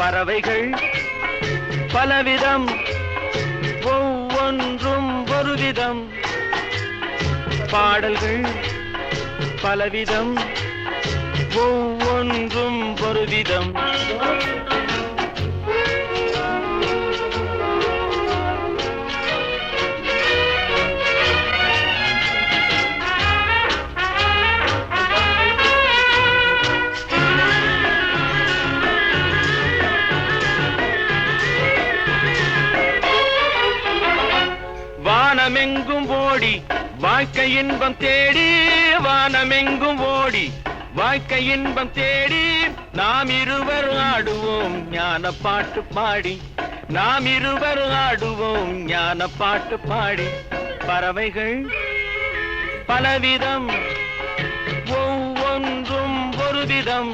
பறவைகள் பலவிதம், ஒவ்வொன்றும் ஒரு விதம். பாடல்கள் பலவிதம், ஒவ்வொன்றும் ஒரு விதம். வானமெங்கும் ஓடி வாழ்க்கை இன்பம் தேடி, வானமெங்கும் ஓடி வாழ்க்கை இன்பம் தேடி, நாம் இருவர் ஆடுவோம் ஞான பாட்டு பாடி, நாம் இருவர் ஆடுவோம் ஞான பாட்டு பாடி. பறவைகள் பலவிதம், ஒவ்வொன்றும் ஒரு விதம்.